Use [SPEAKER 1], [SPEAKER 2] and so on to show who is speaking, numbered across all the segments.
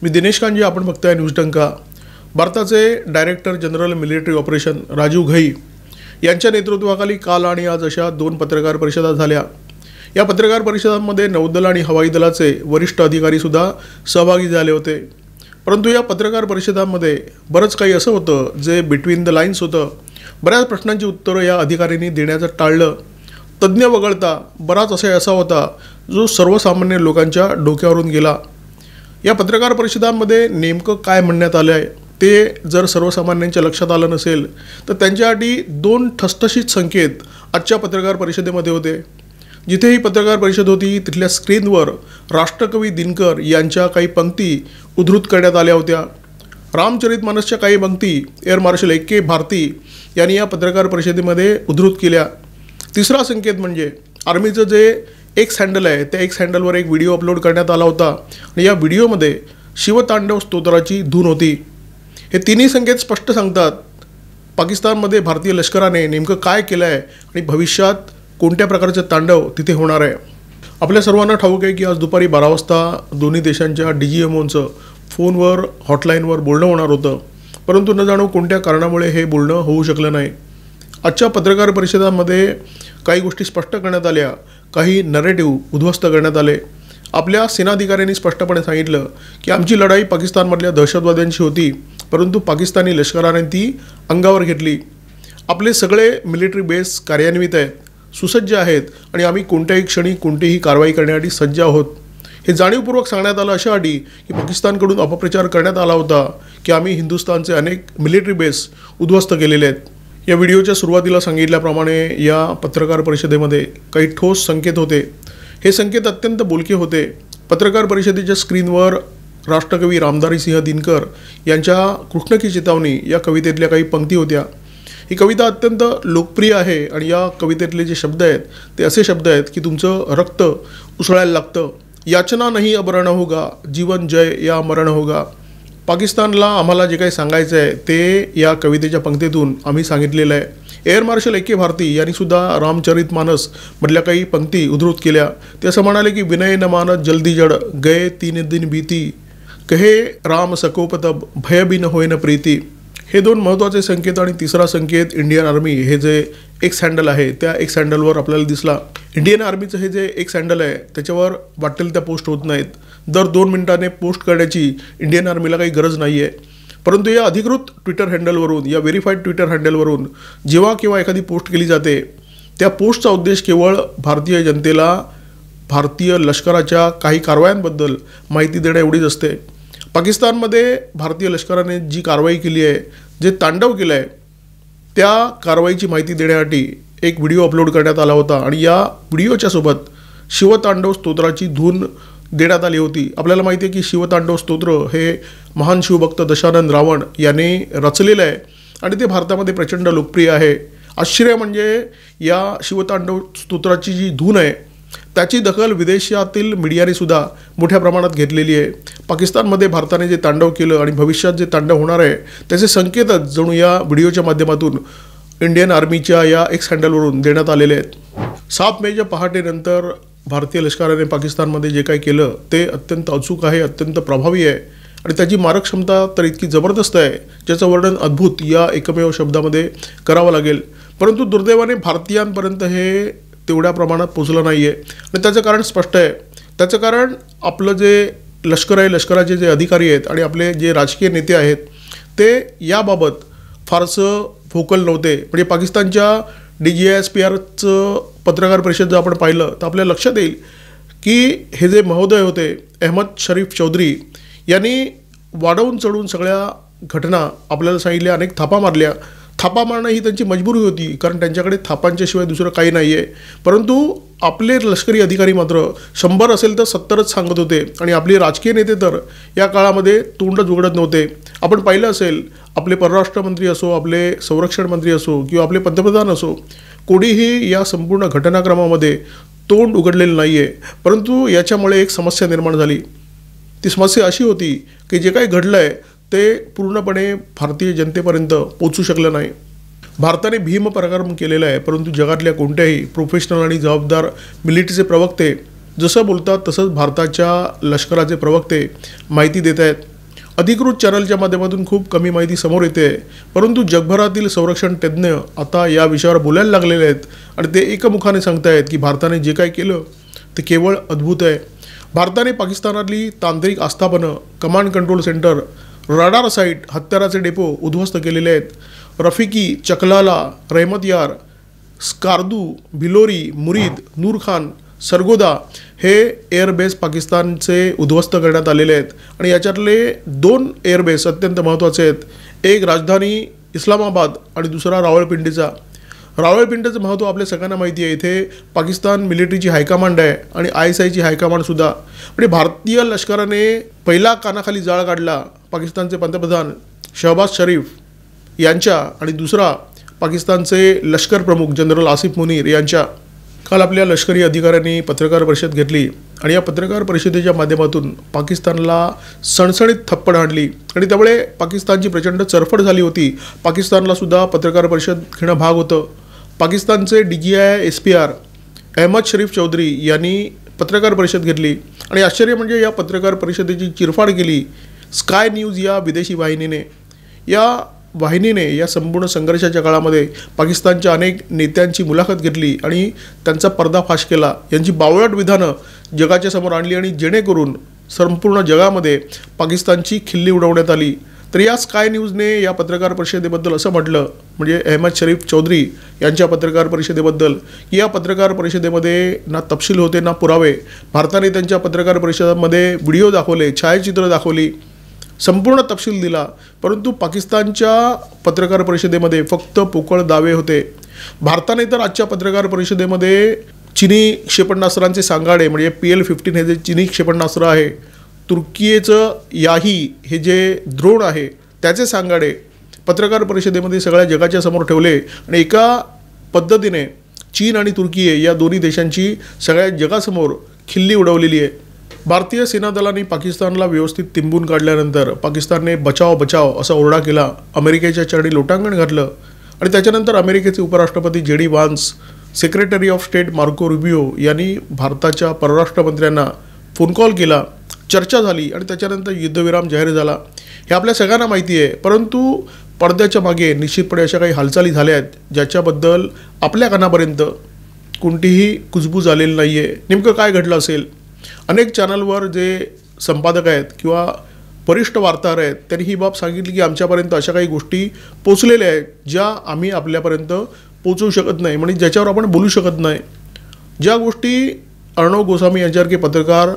[SPEAKER 1] मी दिनेश कांजे, आपण बघताय न्यूज डंका। भारताचे director general military operation Rajiv Ghai यांच्या नेतृत्वाखाली काल आणि आज अशा दोन पत्रकार परिषदा झाल्या। या पत्रकार परिषदांमध्ये नौदल आणि हवाई दलाचे वरिष्ठ अधिकारी सुद्धा सहभागी झाले होते। परंतु या पत्रकार परिषदांमध्ये बरंच काही असं होतं जे बिटवीन द लाईन्स होतं। बऱ्याच प्रश्नांची उत्तरं या अधिकाऱ्यांनी देण्याचं टाळलं। तज्ञ वगळता बराच असा होता जो सर्वसामान्य लोकांच्या डोक्यावरून गेला। या पत्रकार परिषदांमध्ये नेमकं काय म्हणण्यात आलं आहे ते जर सर्वसामान्यांच्या लक्षात आलं नसेल तर त्यांच्यासाठी दोन ठसठशीत संकेत आजच्या पत्रकार परिषदेमध्ये होते। जिथे ही पत्रकार परिषद होती तिथल्या स्क्रीनवर राष्ट्रकवी दिनकर यांच्या काही पंक्ती उद्धृत करण्यात आल्या होत्या। रामचरितमानसच्या काही पंक्ती एअर मार्शल ए.के. भारती यांनी या पत्रकार परिषदेमध्ये उद्धृत केल्या। तिसरा संकेत म्हणजे आर्मीचं जे एक्स हँडल आहे त्या एक्स हँडलवर एक व्हिडिओ अपलोड करण्यात आला होता आणि या व्हिडिओमध्ये शिवतांडव स्तोत्राची धून होती। हे तिन्ही संकेत स्पष्ट सांगतात पाकिस्तानमध्ये भारतीय लष्कराने नेमकं काय केलं आहे आणि भविष्यात कोणत्या प्रकारचे तांडव तिथे होणार आहे। आपल्या सर्वांना ठाऊक आहे की आज दुपारी 12 वाजता दोन्ही देशांच्या DGMOंचं फोनवर हॉटलाईनवर बोलणं होणार होतं, परंतु न जाणो कोणत्या कारणामुळे हे बोलणं होऊ शकलं नाही। आजच्या पत्रकार परिषदांमध्ये काही गोष्टी स्पष्ट करण्यात आल्या, काही नरेटिव्ह उद्ध्वस्त करण्यात आले। आपल्या सेनाधिकाऱ्यांनी स्पष्टपणे सांगितलं की आमची लढाई पाकिस्तानमधल्या दहशतवाद्यांशी होती, परंतु पाकिस्तानी लष्कराने ती अंगावर घेतली। आपले सगळे मिलिटरी बेस कार्यान्वित आहेत, सुसज्ज आहेत आणि आम्ही कोणत्याही क्षणी कोणतीही कारवाई करण्यासाठी सज्ज आहोत। हे जाणीवपूर्वक सांगण्यात आलं अशासाठी की पाकिस्तानकडून अपप्रचार करण्यात आला होता की आम्ही हिंदुस्थानचे अनेक मिलिटरी बेस उद्ध्वस्त केलेले आहेत। या व्हिडिओच्या सुरुवातीला सांगितल्याप्रमाणे या पत्रकार परिषदेमध्ये काही ठोस संकेत होते। हे संकेत अत्यंत बोलके होते। पत्रकार परिषदेच्या स्क्रीनवर राष्ट्रकवी रामधारी सिंह दिनकर यांच्या कृष्ण की चेतावनी या कवितेतल्या काही पंक्ती होत्या। ही कविता अत्यंत लोकप्रिय आहे आणि या कवितेतले जे शब्द आहेत ते असे शब्द आहेत की तुमचं रक्त उसळायला लागतं। याचना नहीं अब रण होगा, जीवन जय या मरण होगा। पाकिस्तानला आम्हाला जे काही सांगायचं आहे ते या कवितेच्या पंक्तीतून आम्ही सांगितलेलं आहे। Air marshal A K. भारती यांनी सुद्धा रामचरितमानस मधल्या काही पंक्ती उद्धृत केल्या। ते असं म्हणाले की विनय न मानत जल्दी जड गए 3 दिन बीती, कहे राम सकोप तब भय भी न होय न प्रीती। हे दोन महत्त्वाचे संकेत आणि तिसरा संकेत इंडियन आर्मी हे जे एक्स हँडल आहे त्या एक्स हँडलवर आपल्याला दिसला। इंडियन आर्मीचं हे जे एक्स हँडल आहे त्याच्यावर वाटेल त्या पोस्ट होत नाहीत। दर 2 मिनिटांनी पोस्ट करण्याची इंडियन आर्मीला काही गरज नाही आहे, परंतु या अधिकृत ट्विटर हँडलवरून या व्हेरीफाईड ट्विटर हँडलवरून जेव्हा केव्हा एखादी पोस्ट केली जाते त्या पोस्टचा उद्देश केवळ भारतीय जनतेला भारतीय लष्कराच्या काही कारवायांबद्दल माहिती देणे एवढीच असते। पाकिस्तानमध्ये भारतीय लष्कराने जी कारवाई केली आहे, जे तांडव केलं आहे त्या कारवाईची माहिती देण्यासाठी एक व्हिडिओ अपलोड करण्यात आला होता आणि या व्हिडिओच्या सोबत शिवतांडव स्तोत्राची धून देण्यात आली होती। आपल्याला माहिती आहे की शिवतांडव स्तोत्र हे महान शिवभक्त दशानंद रावण यांनी रचलेलं आहे आणि ते भारतामध्ये प्रचंड लोकप्रिय आहे। आश्चर्य म्हणजे या शिवतांडव स्तोत्राची जी धून आहे त्याची दखल विदेशातील मीडियाने सुद्धा मोठ्या प्रमाणात घेतलेली आहे। पाकिस्तानमध्ये भारताने जे तांडव केलं आणि भविष्यात जे तांडव होणार आहे त्याचे संकेतच जणू या व्हिडिओच्या माध्यमातून इंडियन आर्मीच्या या एक्स हँडलवरून देण्यात आलेले आहेत। 7 मेच्या पहाटेनंतर भारतीय लष्कराने पाकिस्तानमध्ये जे काही केलं ते अत्यंत अचूक आहे, अत्यंत प्रभावी आहे आणि त्याची मारक क्षमता तर इतकी जबरदस्त आहे ज्याचं वर्णन अद्भुत या एकमेव शब्दामध्ये करावं लागेल। परंतु दुर्दैवाने भारतीयांपर्यंत हे तेवढ्या प्रमाणात पोचलं नाही आहे आणि त्याचं कारण स्पष्ट आहे। त्याचं कारण आपलं जे लष्कर आहे, लष्कराचे जे अधिकारी आहेत आणि आपले जे राजकीय नेते आहेत ते याबाबत फारसं व्होकल नव्हते। म्हणजे पाकिस्तानच्या DGISPRचं पत्रकार परिषद जर आपण पाहिलं तर आपल्या लक्षात येईल की हे जे महोदय होते अहमद शरीफ चौधरी यांनी वाढवून चढून सगळ्या घटना आपल्याला सांगितल्या, अनेक थापा मारल्या। थापा मारणं ही त्यांची मजबुरी होती कारण त्यांच्याकडे थापांच्या शिवाय दुसरं काही नाही आहे, परंतु आपले लष्करी अधिकारी मात्र 100 असेल तर 70च सांगत होते आणि आपले राजकीय नेते तर या काळामध्ये तोंडच उघडत नव्हते। आपण पाहिलं असेल आपले परराष्ट्र मंत्री असो, आपले संरक्षण मंत्री असो किंवा आपले पंतप्रधान असो, कोणीही या संपूर्ण घटनाक्रमामध्ये तोंड उघडलेलं नाही आहे। परंतु याच्यामुळे एक समस्या निर्माण झाली। ती समस्या अशी होती की जे काही घडलं आहे ते पूर्णपणे भारतीय जनतेपर्यंत पोहोचू शकलं नाही। भारताने भीम पराक्रम केलेला आहे, परंतु जगातल्या कोणत्याही प्रोफेशनल आणि जबाबदार मिलिटरीचे प्रवक्ते जसं बोलतात तसंच भारताच्या लष्कराचे प्रवक्ते माहिती देत आहेत। अधिकृत चॅनलच्या माध्यमातून खूप कमी माहिती समोर येते, परंतु जगभरातील संरक्षण तज्ज्ञ आता या विषयावर बोलायला लागलेले आहेत आणि ते एकमुखाने सांगतायत की भारताने जे काही केलं ते केवळ अद्भुत आहे. भारताने पाकिस्तानातली तांत्रिक आस्थापनं, command control centre, radar site, हत्याराचे डेपो उद्ध्वस्त केलेले आहेत. रफिकी, चकलाला, रहमत यार, स्कार्दू, भिलोरी, मुरीद, नूर खान, सरगोदा हे एअरबेस पाकिस्तानचे उद्ध्वस्त करण्यात आलेले आहेत आणि याच्यातले 2 एअरबेस अत्यंत महत्त्वाचे आहेत. एक राजधानी इस्लामाबाद आणि दुसरा रावळपिंडीचा. रावळपिंडीचं महत्त्व आपल्या सगळ्यांना माहिती आहे. इथे पाकिस्तान मिलिटरीची हायकमांड आहे आणि ISIची हायकमांडसुद्धा. म्हणजे भारतीय लष्कराने पहिला कानाखाली जाळ काढला पाकिस्तानचे पंतप्रधान शहबाज शरीफ यांच्या आणि दुसरा पाकिस्तानचे लष्कर प्रमुख जनरल आसिफ मुनीर यांच्या. काल आपल्या लष्करी अधिकाऱ्यांनी पत्रकार परिषद घेतली आणि या पत्रकार परिषदेच्या माध्यमातून पाकिस्तानला सणसणीत थप्पड हाणली आणि त्यामुळे पाकिस्तानची प्रचंड चरफड झाली होती. पाकिस्तानला सुद्धा पत्रकार परिषद घेणं भाग होतं. पाकिस्तानचे DGI SPR अहमद शरीफ चौधरी यांनी पत्रकार परिषद घेतली आणि आश्चर्य म्हणजे या पत्रकार परिषदेची चिरफाड केली स्काय न्यूज या विदेशी वाहिनीने. या वाहिनीने या संपूर्ण संघर्षाच्या काळामध्ये पाकिस्तानच्या अनेक नेत्यांची मुलाखत घेतली आणि त्यांचा पर्दाफाश केला. यांची बावळट विधानं जगाच्या समोर आणली आणि जेणेकरून संपूर्ण जगामध्ये पाकिस्तानची खिल्ली उडवण्यात आली. तर या स्काय न्यूजने या पत्रकार परिषदेबद्दल असं म्हटलं, म्हणजे अहमद शरीफ चौधरी यांच्या पत्रकार परिषदेबद्दल, की या पत्रकार परिषदेमध्ये ना तपशील होते ना पुरावे. भारताने त्यांच्या पत्रकार परिषदांमध्ये व्हिडिओ दाखवले, छायाचित्र दाखवली, संपूर्ण तपशील दिला, परंतु पाकिस्तानच्या पत्रकार परिषदेमध्ये फक्त पोकळ दावे होते. भारताने तर आजच्या पत्रकार परिषदेमध्ये चीनी क्षेपणास्त्रांचे सांगाडे म्हणजे PL-15 हे जे चीनी क्षेपणास्त्र आहे, तुर्कीचं याही हे जे ड्रोन आहे त्याचे सांगाडे पत्रकार परिषदेमध्ये सगळ्या जगाच्या समोर ठेवले आणि एका पद्धतीने चीन आणि तुर्की या दोन्ही देशांची सगळ्या जगासमोर खिल्ली उडवलेली आहे. भारतीय सेना दलांनी पाकिस्तानला व्यवस्थित तिंबून काढल्यानंतर पाकिस्तानने बचाव बचाव असा ओरडा केला, अमेरिकेच्या चरणी लोटांगण घातलं आणि त्याच्यानंतर अमेरिकेचे उपराष्ट्रपती JD Vance, secretary of state Marco Rubio यांनी भारताच्या परराष्ट्र मंत्र्यांना फोन कॉल केला, चर्चा झाली आणि त्याच्यानंतर युद्धविराम जाहीर झाला. हे आपल्या सगळ्यांना माहिती आहे, परंतु पडद्याच्या मागे निश्चितपणे अशा काही हालचाली झाल्या आहेत ज्याच्याबद्दल आपल्या कानापर्यंत कोणतीही कुजबूज आलेली नाही आहे. नेमकं काय घडलं असेल? अनेक चॅनलवर जे संपादक आहेत किंवा वरिष्ठ वार्ताहर आहेत त्यांनी ही बाब सांगितली की आमच्यापर्यंत अशा काही गोष्टी पोचलेल्या आहेत ज्या आम्ही आपल्यापर्यंत पोचवू शकत नाही, म्हणजे ज्याच्यावर आपण बोलू शकत नाही. ज्या गोष्टी अर्णव गोस्वामी यांच्यासारखे पत्रकार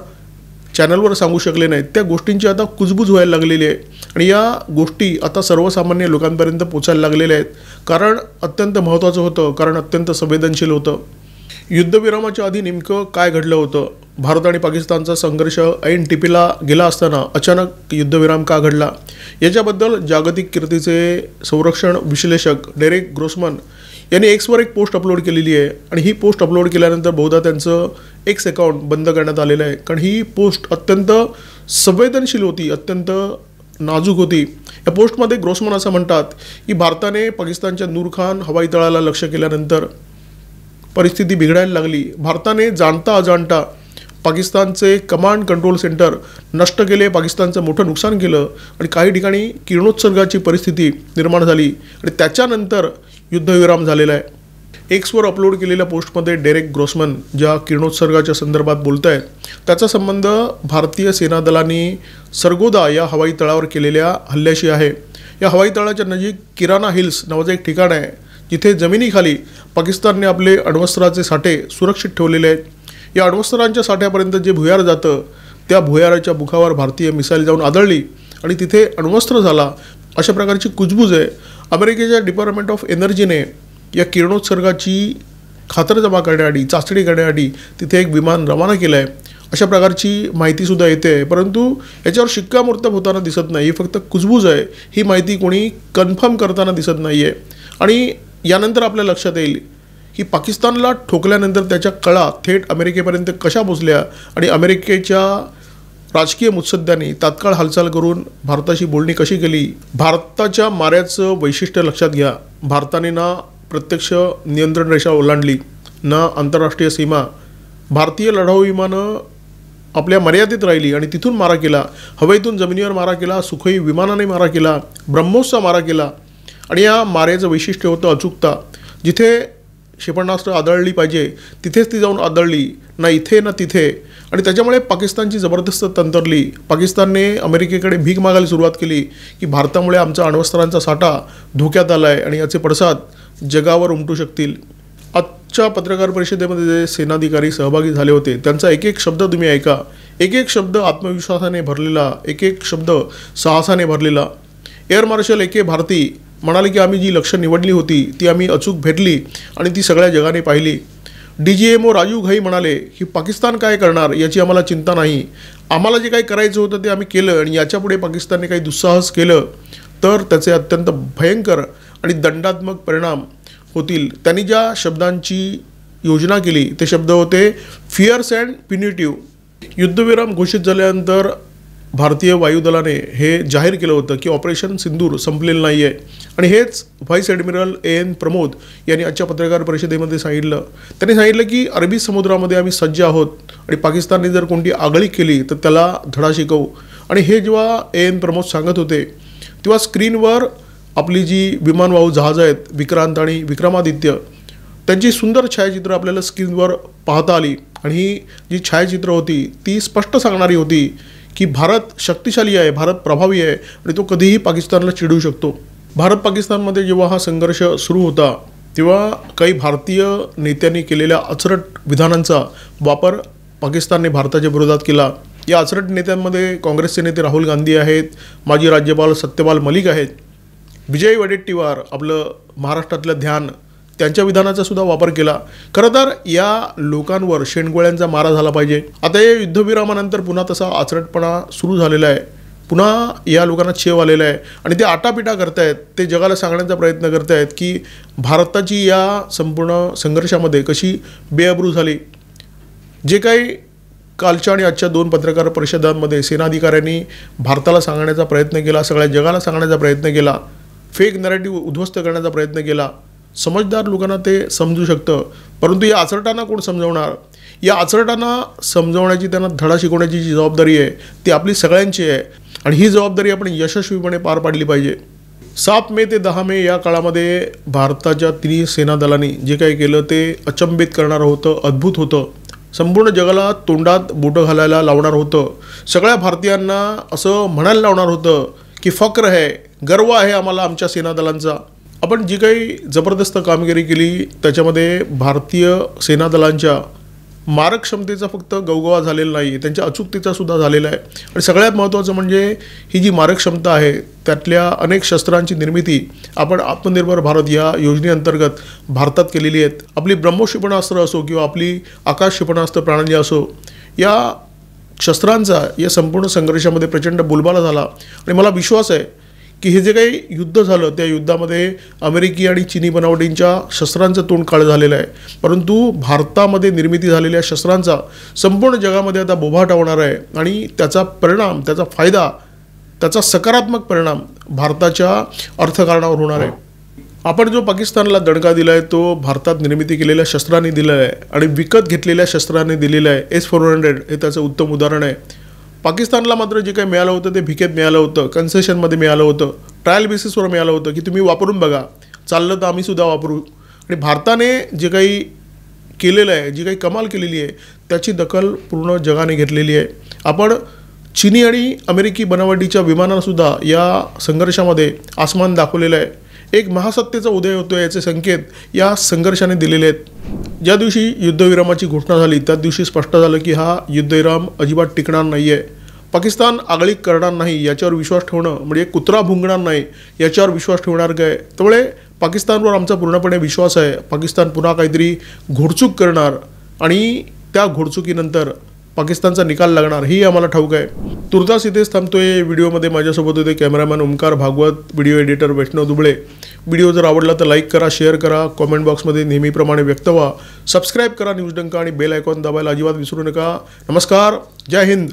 [SPEAKER 1] चॅनलवर सांगू शकले नाहीत त्या गोष्टींची आता कुजबूज व्हायला लागलेली आहे आणि या गोष्टी आता सर्वसामान्य लोकांपर्यंत पोचायला लागलेल्या आहेत. कारण अत्यंत महत्त्वाचं होतं, कारण अत्यंत संवेदनशील होतं. युद्धविरामाच्या आधी नेमकं काय घडलं होतं? भारत आणि पाकिस्तानचा संघर्ष ऐन टिपीला गेला असताना अचानक युद्धविराम का घडला? याच्याबद्दल जागतिक कीर्तीचे संरक्षण विश्लेषक डेरेक ग्रोसमन यांनी Xवर एक पोस्ट अपलोड केलेली आहे आणि ही पोस्ट अपलोड केल्यानंतर बहुधा त्यांचं X अकाउंट बंद करण्यात आलेलं आहे. कारण ही पोस्ट अत्यंत संवेदनशील होती, अत्यंत नाजूक होती. या पोस्टमध्ये ग्रोसमन असं म्हणतात की भारताने पाकिस्तानच्या नूर खान हवाई तळाला लक्ष केल्यानंतर परिस्थिती बिघडायला लागली. भारताने जाणता अजाणता पाकिस्तानचे कमांड कंट्रोल सेंटर नष्ट केले, पाकिस्तानचं मोठं नुकसान केलं आणि काही ठिकाणी किरणोत्सर्गाची परिस्थिती निर्माण झाली आणि त्याच्यानंतर युद्धविराम झालेला आहे. Xवर अपलोड केलेल्या पोस्टमध्ये डेरेक ग्रोसमन ज्या किरणोत्सर्गाच्या संदर्भात बोलत आहेत त्याचा संबंध भारतीय सेना दलांनी सरगोदा या हवाई तळावर केलेल्या हल्ल्याशी आहे. या हवाई तळाच्या नजीक किराना हिल्स नावाचं एक ठिकाण आहे जिथे जमिनीखाली पाकिस्तानने आपले अण्वस्त्राचे साठे सुरक्षित ठेवलेले आहेत. या अण्वस्त्रांच्या साठ्यापर्यंत जे भुयार जातं त्या भुयाराच्या मुखावर भारतीय मिसाईल जाऊन आदळली आणि तिथे अण्वस्त्र झाला, अशा प्रकारची कुजबूज आहे. अमेरिकेच्या डिपार्टमेंट ऑफ एनर्जीने या किरणोत्सर्गाची खातरजमा करण्यासाठी, चाचणी करण्यासाठी तिथे एक विमान रवाना केलं आहे, अशा प्रकारची माहितीसुद्धा येते. परंतु याच्यावर शिक्कामोर्तब होताना दिसत नाही, ही फक्त कुजबूज आहे. ही माहिती कोणी कन्फर्म करताना दिसत नाही आहे. आणि यानंतर आपल्या लक्षात येईल की पाकिस्तानला ठोकल्यानंतर त्याच्या कळा थेट अमेरिकेपर्यंत कशा पोचल्या आणि अमेरिकेच्या राजकीय मुत्सद्यांनी तात्काळ हालचाल करून भारताशी बोलणी कशी केली. भारताच्या माऱ्याचं वैशिष्ट्य लक्षात घ्या. भारताने ना प्रत्यक्ष नियंत्रण रेषा ओलांडली, ना आंतरराष्ट्रीय सीमा. भारतीय लढाऊ विमानं आपल्या मर्यादित राहिली आणि तिथून मारा केला, हवेतून जमिनीवर मारा केला, सुखोई विमानाने मारा केला, ब्रह्मोसचा मारा केला. आणि या मारेचं वैशिष्ट्य होतं अचूकता. जिथे क्षेपणास्त्र आदळली पाहिजे तिथेच ती जाऊन आदळली, ना इथे ना तिथे. आणि त्याच्यामुळे पाकिस्तानची जबरदस्त तंत्रली. पाकिस्तानने अमेरिकेकडे भीक मागायला सुरुवात केली की भारतामुळे आमचा अण्वस्त्रांचा साठा धोक्यात आला आहे आणि याचे पडसाद जगावर उमटू शकतील. आजच्या पत्रकार परिषदेमध्ये जे सेनाधिकारी सहभागी झाले होते त्यांचा एक एक शब्द तुम्ही ऐका. एक एक शब्द आत्मविश्वासाने भरलेला, एक एक शब्द साहसाने भरलेला. एअर मार्शल ए के भारती म्हणाले की आम्ही जी लक्ष्य निवडली होती ती आम्ही अचूक भेटली आणि ती सगळ्या जगाने पाहिली. DGMO राजीव घई म्हणाले की पाकिस्तान काय करणार याची आम्हाला चिंता नाही, आम्हाला जे काही करायचं होतं ते आम्ही केलं आणि याच्यापुढे पाकिस्तानने काही दुस्साहस केलं तर त्याचे अत्यंत भयंकर आणि दंडात्मक परिणाम होतील. त्यांनी ज्या शब्दांची योजना केली ते शब्द होते फिअर्स अँड प्युनिटिव्ह. युद्धविराम घोषित झाल्यानंतर भारतीय वायुदलाने हे जाहीर केलं होतं की ऑपरेशन सिंदूर संपलेलं नाही आहे. आणि हेच व्हाईस ॲडमिरल AN प्रमोद यांनी आजच्या पत्रकार परिषदेमध्ये सांगितलं. त्यांनी सांगितलं की अरबी समुद्रामध्ये आम्ही सज्ज आहोत आणि पाकिस्तानने जर कोणती आगळीक केली तर त्याला धडा शिकवू. आणि हे जेव्हा AN प्रमोद सांगत होते तेव्हा स्क्रीनवर आपली जी विमानवाहू जहाजं आहेत विक्रांत आणि विक्रमादित्य त्यांची सुंदर छायाचित्र आपल्याला स्क्रीनवर पाहता आली. आणि ही जी छायाचित्र होती ती स्पष्ट सांगणारी होती की भारत शक्तिशाली आहे, भारत प्रभावी आहे आणि तो कधीही पाकिस्तानला चिडवू शकतो. भारत पाकिस्तानमध्ये जेव्हा हा संघर्ष सुरू होता तेव्हा काही भारतीय नेत्यांनी केलेल्या अचरट विधानांचा वापर पाकिस्तानने भारताच्या विरोधात केला. या अचरट नेत्यांमध्ये काँग्रेसचे नेते राहुल गांधी आहेत, माजी राज्यपाल सत्यपाल मलिक आहेत, विजय वडेट्टीवार आपलं महाराष्ट्रातलं ध्यान, त्यांच्या विधानाचा सुद्धा वापर केला. खरं तर या लोकांवर शेणगोळ्यांचा मारा झाला पाहिजे. आता या युद्धविरामानंतर पुन्हा तसा आचरटपणा सुरू झालेला आहे. पुन्हा या लोकांना छेव आलेला आहे आणि ते आटापिटा करतायत. ते जगाला सांगण्याचा प्रयत्न करतायत की भारताची या संपूर्ण संघर्षामध्ये कशी बेअब्रू झाली. जे काही कालच्या आणि आजच्या 2 पत्रकार परिषदांमध्ये सेनाधिकाऱ्यांनी भारताला सांगण्याचा प्रयत्न केला, सगळ्या जगाला सांगण्याचा प्रयत्न केला, फेक नॅरेटिव्ह उद्ध्वस्त करण्याचा प्रयत्न केला, समजदार लोकांना ते समजू शकतं. परंतु या आचरटांना कोण समजवणार? या आचरटांना समजवण्याची, त्यांना धडा शिकवण्याची जी जबाबदारी आहे ती आपली सगळ्यांची आहे आणि ही जबाबदारी आपण यशस्वीपणे पार पाडली पाहिजे. 7 मे ते 10 मे या काळामध्ये भारताच्या 3 सेना दलांनी जे काही केलं ते अचंबित करणारं होतं, अद्भुत होतं. संपूर्ण जगाला तोंडात बोटं घालायला लावणार होतं. सगळ्या भारतीयांना असं म्हणायला लावणार होतं की फक्र आहे, गर्व आहे आम्हाला आमच्या सेना दलांचा. आपण जी काही जबरदस्त कामगिरी केली त्याच्यामध्ये भारतीय सेना दलांच्या मारक क्षमतेचा फक्त गवगवा झालेला नाही, त्यांच्या अचूकतेचा सुद्धा झालेला आहे. आणि सगळ्यात महत्त्वाचं म्हणजे ही जी मारक क्षमता आहे त्यातल्या अनेक शस्त्रांची निर्मिती आपण आत्मनिर्भर भारत या योजनेअंतर्गत भारतात केलेली आहेत. आपली ब्रह्मोस क्षेपणास्त्र असो किंवा आपली आकाश क्षेपणास्त्र प्रणाली असो, या शस्त्रांचा या संपूर्ण संघर्षामध्ये प्रचंड बोलबाला झाला. आणि मला विश्वास आहे की हे जे काही युद्ध झालं त्या युद्धामध्ये अमेरिकी आणि चीनी बनावटींच्या शस्त्रांचं तोंड काळं झालेलं आहे. परंतु भारतामध्ये निर्मिती झालेल्या शस्त्रांचा संपूर्ण जगामध्ये आता बोभाटा होणार आहे आणि त्याचा परिणाम, त्याचा फायदा, त्याचा सकारात्मक परिणाम भारताच्या अर्थकारणावर होणार आहे. आपण जो पाकिस्तानला दणका दिला आहे तो भारतात निर्मिती केलेल्या शस्त्रांनी दिला आहे आणि विकत घेतलेल्या शस्त्रांनी दिलेला आहे. S-400 हे त्याचं उत्तम उदाहरण आहे. पाकिस्तानला मात्र जे काही मिळालं होतं ते भिकेत मिळालं होतं, कन्सेशनमध्ये मिळालं होतं, ट्रायल बेसिसवर मिळालं होतं की तुम्ही वापरून बघा, चाललं तर आम्हीसुद्धा वापरू. आणि भारताने जे काही केलेलं आहे, जी काही कमाल केलेली आहे त्याची दखल पूर्ण जगाने घेतलेली आहे. आपण चीनी आणि अमेरिकी बनावटीच्या विमानांसुद्धा या संघर्षामध्ये आसमान दाखवलेलं आहे. एक महासत्तेचा उदय होतो याचे संकेत या संघर्षाने दिलेले आहेत. ज्या दिवशी युद्धविरामाची घोषणा झाली त्याच दिवशी स्पष्ट झालं की हा युद्धविराम अजिबात टिकणार नाही आहे. पाकिस्तान आगळीक करणार नाही याच्यावर विश्वास ठेवणं म्हणजे कुत्रा भुंकणार नाही याच्यावर विश्वास ठेवणार काय. त्यामुळे पाकिस्तानवर आमचा पूर्णपणे विश्वास आहे. पाकिस्तान पुन्हा काहीतरी घोडचूक करणार आणि त्या घोडचुकीनंतर पाकिस्तानचा निकाल लागणार ही आम्हाला ठाऊक आहे. तुर्तास इथेच थांबतोय. व्हिडिओमध्ये माझ्यासोबत होते cameraman Omkar Bhagwat, video editor Vaishnav Duble. व्हिडिओ जर आवडला तर लाईक करा, शेअर करा, कॉमेंट बॉक्समध्ये नेहमीप्रमाणे व्यक्त व्हा, सबस्क्राईब करा न्यूज डंका आणि बेल आयकॉन दाबायला अजिबात विसरू नका. नमस्कार, जय हिंद.